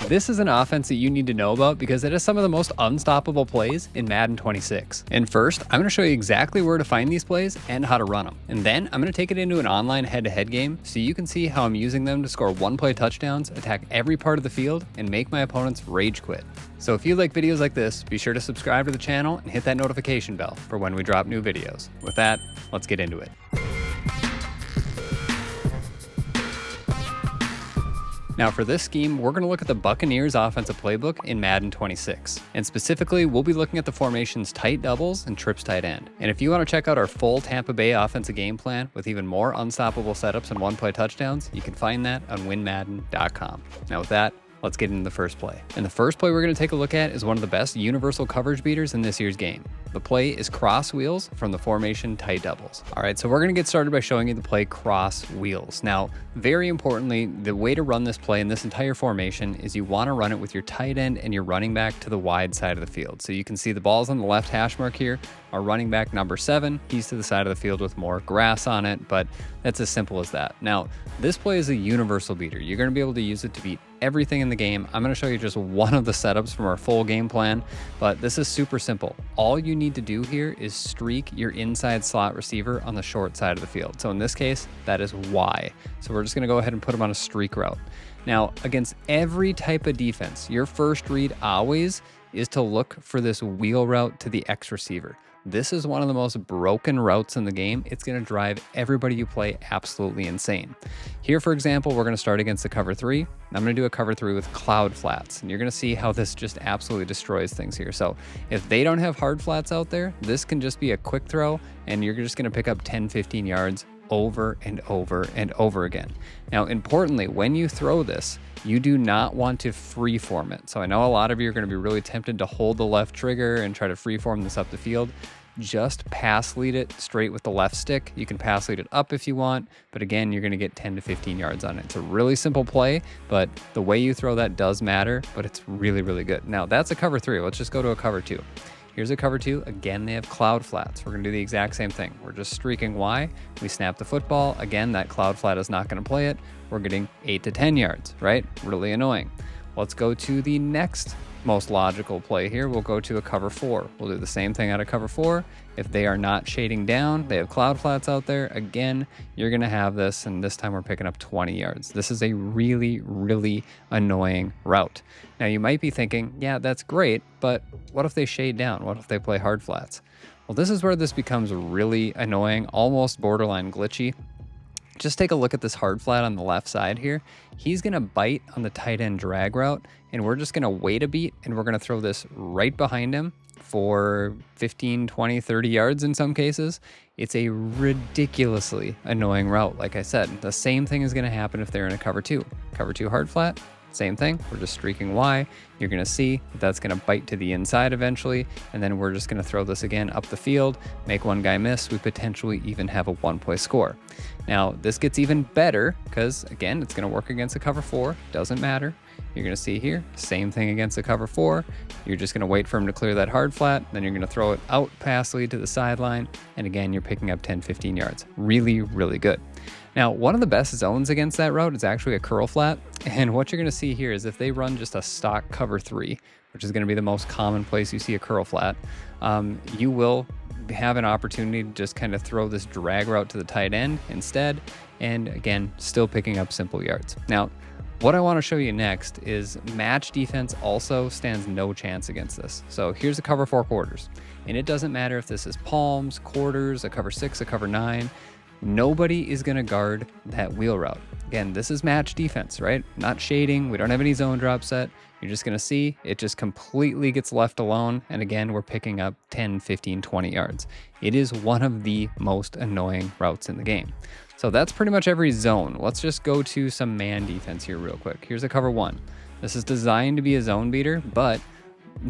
This is an offense that you need to know about because it has some of the most unstoppable plays in Madden 26. And first, I'm going to show you exactly where to find these plays and how to run them. And then I'm going to take it into an online head-to-head game so you can see how I'm using them to score one-play touchdowns, attack every part of the field, and make my opponents rage quit. So if you like videos like this, be sure to subscribe to the channel and hit that notification bell for when we drop new videos. With that, let's get into it. Now for this scheme, we're going to look at the Buccaneers offensive playbook in Madden 26. And specifically, we'll be looking at the formations tight doubles and trips tight end. And if you want to check out our full Tampa Bay offensive game plan with even more unstoppable setups and one-play touchdowns, you can find that on WinMadden.com. Now with that, let's get into the first play. And the first play we're going to take a look at is one of the best universal coverage beaters in this year's game. The play is cross wheels from the formation tight doubles. All right, so we're going to get started by showing you the play cross wheels. Now, very importantly, the way to run this play in this entire formation is you want to run it with your tight end and your running back to the wide side of the field. So you can see the balls on the left hash mark here. Our running back number 7, he's to the side of the field with more grass on it, but that's as simple as that. Now, this play is a universal beater. You're going to be able to use it to beat everything in the game. I'm going to show you just one of the setups from our full game plan, but this is super simple. All you need to do here is streak your inside slot receiver on the short side of the field. So in this case, that is Y. So we're just going to go ahead and put him on a streak route. Now, against every type of defense, your first read always is to look for this wheel route to the X receiver. This is one of the most broken routes in the game. It's going to drive everybody you play absolutely insane. Here, for example, we're going to start against the cover 3. I'm going to do a cover 3 with cloud flats, and you're going to see how this just absolutely destroys things here. So if they don't have hard flats out there, this can just be a quick throw, and you're just going to pick up 10, 15 yards over and over and over again. Now, importantly, when you throw this, you do not want to freeform it. So I know a lot of you are going to be really tempted to hold the left trigger and try to freeform this up the field. Just pass lead it straight with the left stick. You can pass lead it up if you want, but again, you're going to get 10 to 15 yards on it. It's a really simple play, but the way you throw that does matter, but it's really, really good. Now that's a cover 3. Let's just go to a cover 2. Here's a cover 2. Again, they have cloud flats. We're going to do the exact same thing. We're just streaking Y. We snap the football. Again, that cloud flat is not going to play it. We're getting 8 to 10 yards, right? Really annoying. Let's go to the next most logical play here. We'll go to a cover 4. We'll do the same thing out of cover 4. If they are not shading down, they have cloud flats out there, again, you're going to have this, and this time we're picking up 20 yards. This is a really, really annoying route. Now, you might be thinking, yeah, that's great, but what if they shade down? What if they play hard flats? Well, this is where this becomes really annoying, almost borderline glitchy. Just take a look at this hard flat on the left side here. He's going to bite on the tight end drag route, and we're just going to wait a beat, and we're going to throw this right behind him for 15, 20, 30 yards in some cases. It's a ridiculously annoying route. Like I said, the same thing is going to happen if they're in a cover 2. Cover 2 hard flat, same thing. We're just streaking Y. You're going to see that's going to bite to the inside eventually, and then we're just going to throw this again up the field, make one guy miss. We potentially even have a one-play score. Now, this gets even better because, again, it's going to work against a cover 4. Doesn't matter. You're going to see here, same thing against a cover 4. You're just going to wait for him to clear that hard flat. Then you're going to throw it out pass lead to the sideline. And again, you're picking up 10, 15 yards. Really, really good. Now, one of the best zones against that route is actually a curl flat. And what you're going to see here is if they run just a stock cover 3, which is going to be the most common place you see a curl flat, you will have an opportunity to just kind of throw this drag route to the tight end instead. And again, still picking up simple yards. Now, what I want to show you next is match defense also stands no chance against this. So here's a cover 4 quarters. And it doesn't matter if this is palms, quarters, a cover 6, a cover 9. Nobody is going to guard that wheel route. Again, this is match defense, right? Not shading. We don't have any zone drop set. You're just going to see it just completely gets left alone. And again, we're picking up 10, 15, 20 yards. It is one of the most annoying routes in the game. So that's pretty much every zone. Let's just go to some man defense here real quick. Here's a cover 1. This is designed to be a zone beater, but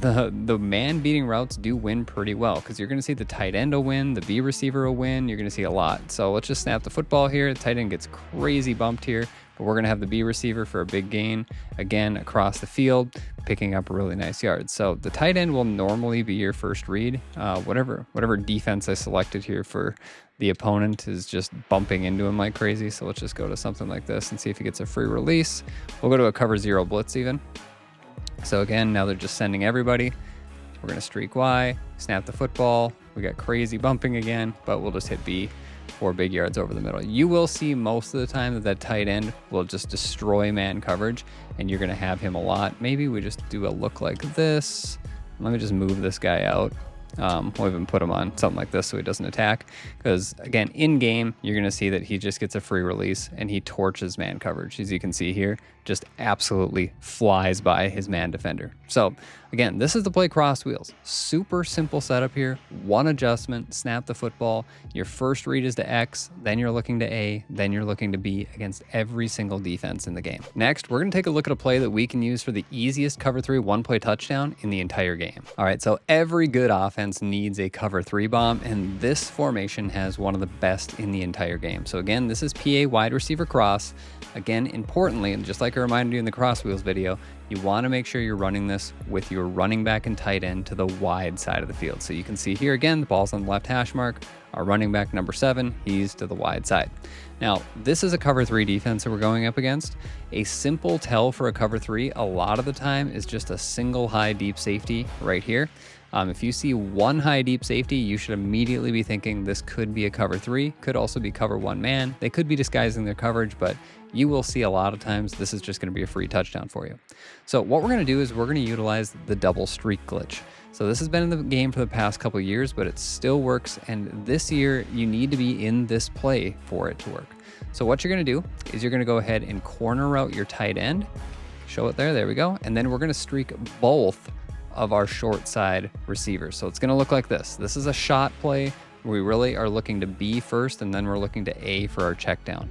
the man beating routes do win pretty well because you're going to see the tight end will win, the B receiver will win. You're going to see a lot. So let's just snap the football here. The tight end gets crazy bumped here, but we're going to have the B receiver for a big gain again across the field, picking up really nice yards. So the tight end will normally be your first read. Whatever defense I selected here for the opponent is just bumping into him like crazy. So let's just go to something like this and see if he gets a free release. We'll go to a cover 0 blitz even. So again, now they're just sending everybody. We're going to streak Y, snap the football. We got crazy bumping again, but we'll just hit B for big yards over the middle. You will see most of the time that tight end will just destroy man coverage, and you're going to have him a lot. Maybe we just do a look like this. Let me just move this guy out. We'll even put him on something like this so he doesn't attack, because again, in game, you're going to see that he just gets a free release and he torches man coverage. As you can see here, just absolutely flies by his man defender. So again, this is the play cross wheels. Super simple setup here. One adjustment, snap the football. Your first read is to X, then you're looking to A, then you're looking to B against every single defense in the game. Next, we're going to take a look at a play that we can use for the easiest cover 3 one-play touchdown in the entire game. All right, so every good offense needs a cover 3 bomb, and this formation has one of the best in the entire game. So again, this is PA wide receiver cross. Again, importantly, and just like I reminded you in the cross wheels video, you want to make sure you're running this with your running back and tight end to the wide side of the field. So you can see here again, the ball's on the left hash mark. Our running back number 7, he's to the wide side. Now, this is a cover 3 defense that we're going up against. A simple tell for a cover 3 a lot of the time is just a single high deep safety right here. If you see one high deep safety, you should immediately be thinking this could be a cover 3, could also be cover 1 man. They could be disguising their coverage, but you will see a lot of times this is just going to be a free touchdown for you. So what we're going to do is we're going to utilize the double streak glitch. So this has been in the game for the past couple years, but it still works. And this year you need to be in this play for it to work. So what you're going to do is you're going to go ahead and corner route your tight end. Show it there. There we go. And then we're going to streak both of our short side receivers. So it's going to look like this. This is a shot play. We really are looking to B first, and then we're looking to A for our check down.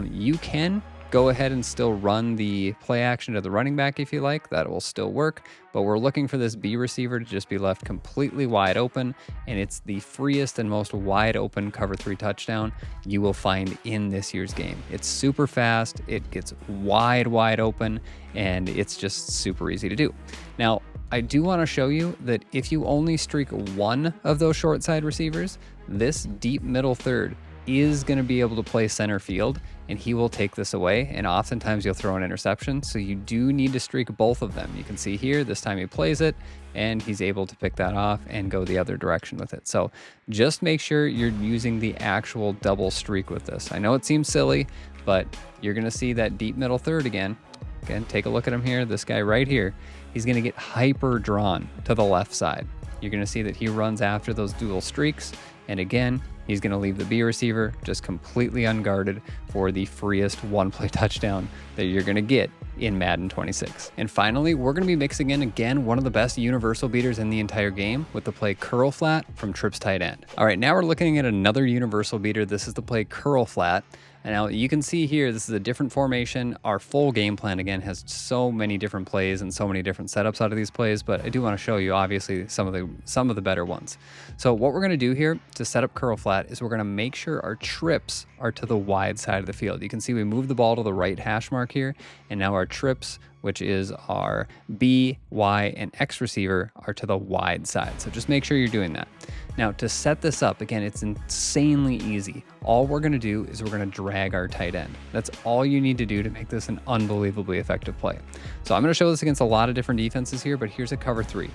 You can go ahead and still run the play action to the running back if you like. That will still work, but we're looking for this B receiver to just be left completely wide open, and it's the freest and most wide open cover 3 touchdown you will find in this year's game. It's super fast, it gets wide open, and it's just super easy to do. Now, I do want to show you that if you only streak one of those short side receivers, this deep middle third is going to be able to play center field, and he will take this away, and oftentimes you'll throw an interception, so you do need to streak both of them. You can see here, this time he plays it, and he's able to pick that off and go the other direction with it. So just make sure you're using the actual double streak with this. I know it seems silly, but you're going to see that deep middle third again. Again, take a look at him here, this guy right here. He's going to get hyper drawn to the left side. You're going to see that he runs after those dual streaks, and again, he's going to leave the B receiver just completely unguarded for the freest one-play touchdown that you're going to get in Madden 26. And finally, we're going to be mixing in again one of the best universal beaters in the entire game with the play curl flat from Trips tight end. All right, now we're looking at another universal beater. This is the play curl flat. And now you can see here, this is a different formation. Our full game plan, again, has so many different plays and so many different setups out of these plays, but I do want to show you, obviously, some of the better ones. So what we're going to do here to set up curl flat is we're going to make sure our trips are to the wide side of the field. You can see we move the ball to the right hash mark here, and now our trips, which is our B, Y, and X receiver, are to the wide side. So just make sure you're doing that. Now, to set this up, again, it's insanely easy. All we're going to do is we're going to drag our tight end. That's all you need to do to make this an unbelievably effective play. So I'm going to show this against a lot of different defenses here, but here's a cover 3.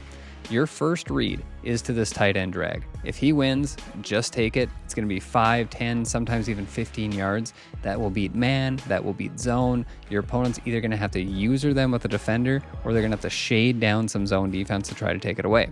Your first read is to this tight end drag. If he wins, just take it. It's going to be 5, 10, sometimes even 15 yards. That will beat man, that will beat zone. Your opponent's either going to have to user them with a defender, or they're going to have to shade down some zone defense to try to take it away.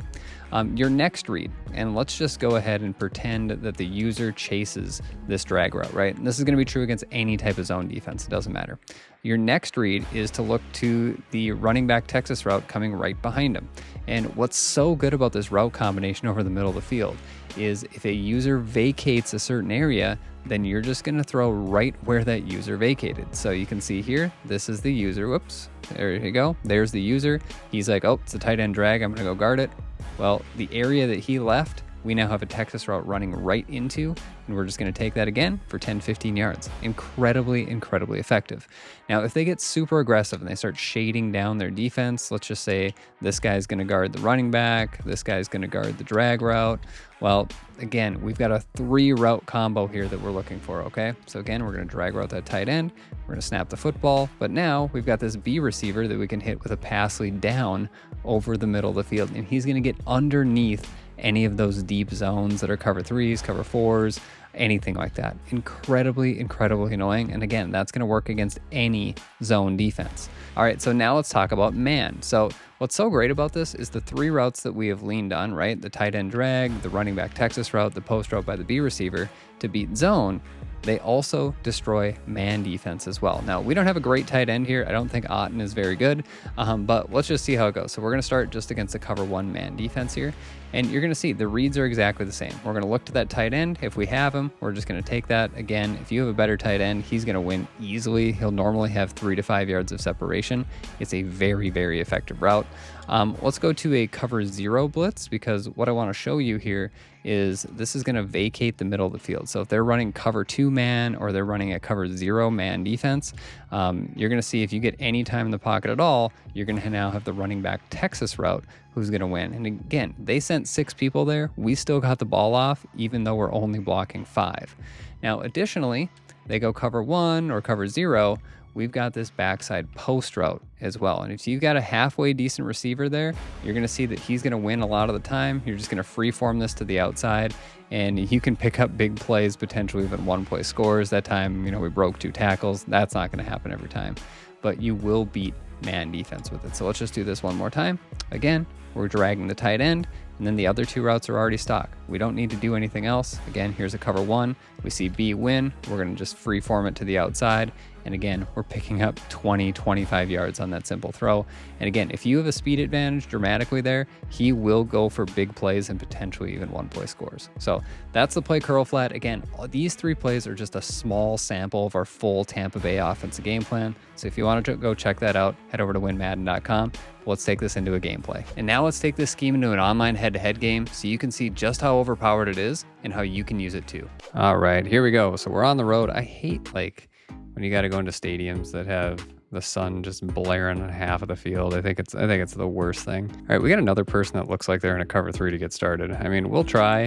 Your next read, and let's just go ahead and pretend that the user chases this drag route, right? And this is going to be true against any type of zone defense. It doesn't matter. Your next read is to look to the running back Texas route coming right behind him. And what's so good about this route combination over the middle of the field is if a user vacates a certain area, then you're just going to throw right where that user vacated. So you can see here, this is the user. Whoops, there you go. There's the user. He's like, oh, it's a tight end drag. I'm going to go guard it. Well, the area that he left we now have a Texas route running right into, and we're just going to take that again for 10, 15 yards. Incredibly, incredibly effective. Now, if they get super aggressive and they start shading down their defense, let's just say this guy's going to guard the running back, this guy's going to guard the drag route. Well, again, we've got a 3-route combo here that we're looking for, okay? So again, we're going to drag route that tight end. We're going to snap the football, but now we've got this B receiver that we can hit with a pass lead down over the middle of the field, and he's going to get underneath any of those deep zones that are cover 3s, cover 4s, anything like that. Incredibly, incredibly annoying. And again, that's going to work against any zone defense. All right, so now let's talk about man. So what's so great about this is the 3 routes that we have leaned on, right? The tight end drag, the running back Texas route, the post route by the B receiver to beat zone. They also destroy man defense as well. Now, we don't have a great tight end here. I don't think Otten is very good, but let's just see how it goes. So we're going to start just against the cover 1 man defense here, and you're going to see the reads are exactly the same. We're going to look to that tight end. If we have him, we're just going to take that. Again, if you have a better tight end, he's going to win easily. He'll normally have 3 to 5 yards of separation. It's a very, very effective route. Let's go to a cover 0 blitz, because what I want to show you here is this is going to vacate the middle of the field. So if they're running cover 2 man or they're running a cover 0 man defense, you're going to see if you get any time in the pocket at all, you're going to now have the running back Texas route who's going to win. And again, they sent 6 people there. We still got the ball off, even though we're only blocking 5. Now, additionally, they go cover 1 or cover 0. We've got this backside post route as well. And if you've got a halfway decent receiver there, you're going to see that he's going to win a lot of the time. You're just going to freeform this to the outside, and you can pick up big plays, potentially even 1-play scores. That time, we broke 2 tackles. That's not going to happen every time, but you will beat man defense with it. So let's just do this one more time. Again, we're dragging the tight end, and then the other 2 routes are already stock. We don't need to do anything else. Again, here's a cover 1. We see B win. We're going to just freeform it to the outside. And again, we're picking up 20, 25 yards on that simple throw. And again, if you have a speed advantage dramatically there, he will go for big plays and potentially even 1-play scores. So that's the play curl flat. Again, these 3 plays are just a small sample of our full Tampa Bay offensive game plan. So if you want to go check that out, head over to WinMadden.com. Let's take this into a gameplay. And now let's take this scheme into an online head-to-head game so you can see just how overpowered it is and how you can use it too. All right, here we go. So we're on the road. I hate when you got to go into stadiums that have the sun just blaring on half of the field. I think it's the worst thing. All right, we got another person that looks like they're in a cover 3 to get started. I mean, we'll try.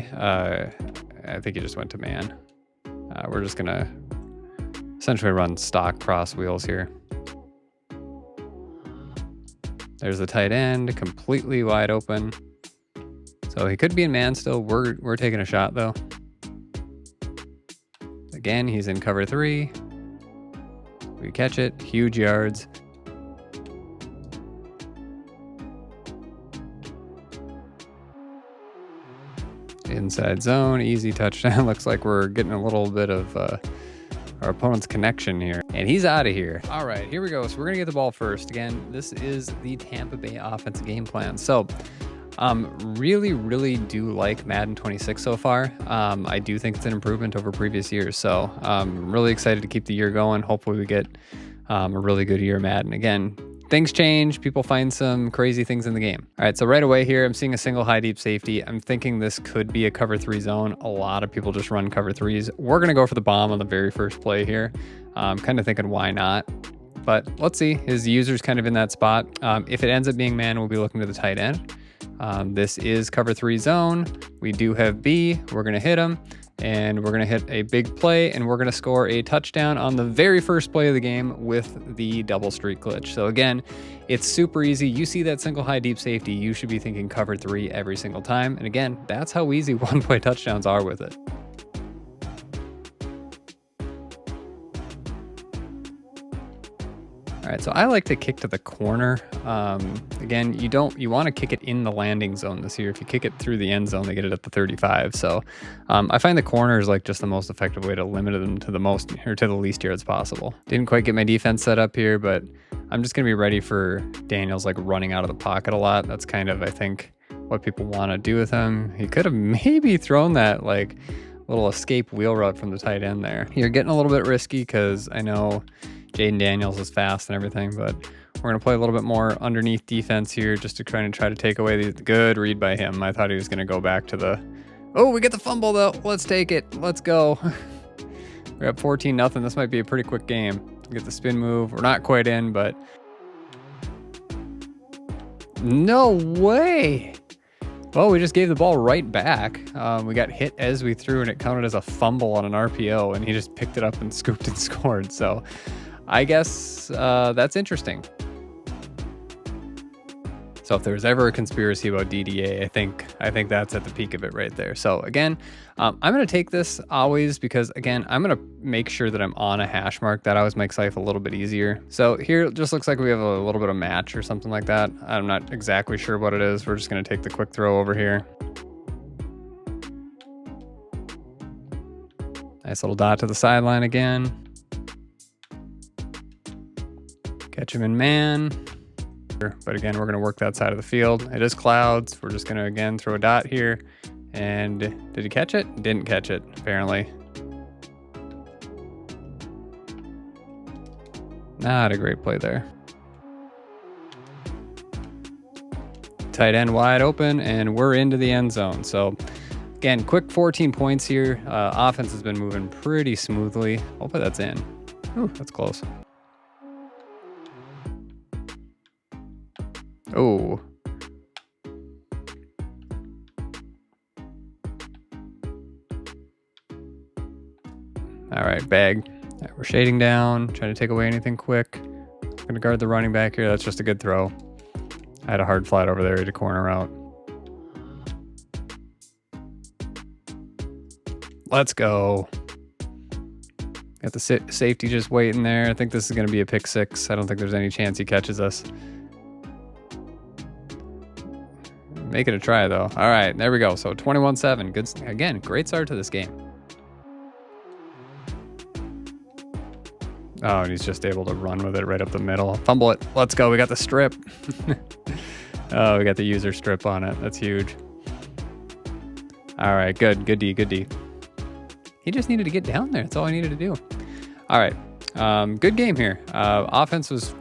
I think he just went to man. We're just gonna essentially run stock cross wheels here. There's the tight end, completely wide open. So he could be in man still. We're taking a shot though. Again, he's in cover 3. We catch it, huge yards. Inside zone, easy touchdown. Looks like we're getting a little bit of our opponent's connection here. And he's out of here. All right, here we go. So we're going to get the ball first. Again, this is the Tampa Bay offensive game plan. So really, really do like Madden 26 so far. I do think it's an improvement over previous years. So I'm really excited to keep the year going. Hopefully we get a really good year of Madden. Again, things change. People find some crazy things in the game. All right, so right away here, I'm seeing a single high deep safety. I'm thinking this could be a cover 3 zone. A lot of people just run cover 3s. We're going to go for the bomb on the very first play here. I'm kind of thinking, why not? But let's see. His user's kind of in that spot. If it ends up being man, we'll be looking to the tight end. This is cover 3 zone. We do have B. We're going to hit him, and we're going to hit a big play, and we're going to score a touchdown on the very first play of the game with the double streak glitch. So again, it's super easy. You see that single high deep safety, you should be thinking cover 3 every single time. And again, that's how easy 1-play touchdowns are with it. All right, so I like to kick to the corner. Again, you want to kick it in the landing zone this year. If you kick it through the end zone, they get it at the 35. So I find the corner is like just the most effective way to limit them to the least yards possible. Didn't quite get my defense set up here, but I'm just gonna be ready for Daniels running out of the pocket a lot. That's kind of, I think, what people want to do with him. He could have maybe thrown that little escape wheel route from the tight end there. You're getting a little bit risky because I know Jaden Daniels is fast and everything, but we're going to play a little bit more underneath defense here just to try to take away the good read by him. I thought he was going to go back to the Oh, we get the fumble though. Let's take it. Let's go. We're up 14-0. This might be a pretty quick game. Get the spin move. We're not quite in, but no way. Well, we just gave the ball right back. We got hit as we threw, and it counted as a fumble on an RPO, and he just picked it up and scooped and scored. So I guess that's interesting. So if there's ever a conspiracy about DDA, I think that's at the peak of it right there. So again, I'm going to take this always because, again, I'm going to make sure that I'm on a hash mark. That always makes life a little bit easier. So here it just looks like we have a little bit of match or something like that. I'm not exactly sure what it is. We're just going to take the quick throw over here. Nice little dot to the sideline again. Catch him in man. But again, we're going to work that side of the field. It is clouds. We're just going to, again, throw a dot here. And did he catch it? Didn't catch it, apparently. Not a great play there. Tight end wide open, and we're into the end zone. So, again, quick 14 points here. Offense has been moving pretty smoothly. Hopefully that's in. Ooh, that's close. Oh. All right, bag. All right, we're shading down, trying to take away anything quick. Going to guard the running back here. That's just a good throw. I had a hard flat over there to corner out. Let's go. Got the safety just waiting there. I think this is going to be a pick six. I don't think there's any chance he catches us. Make it a try, though. All right, there we go. So 21-7. Good. Again, great start to this game. Oh, and he's just able to run with it right up the middle. Fumble it. Let's go. We got the strip. Oh, we got the user strip on it. That's huge. All right, good. Good D, good D. He just needed to get down there. That's all I needed to do. All right, good game here. Offense was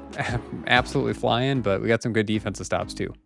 absolutely flying, but we got some good defensive stops, too.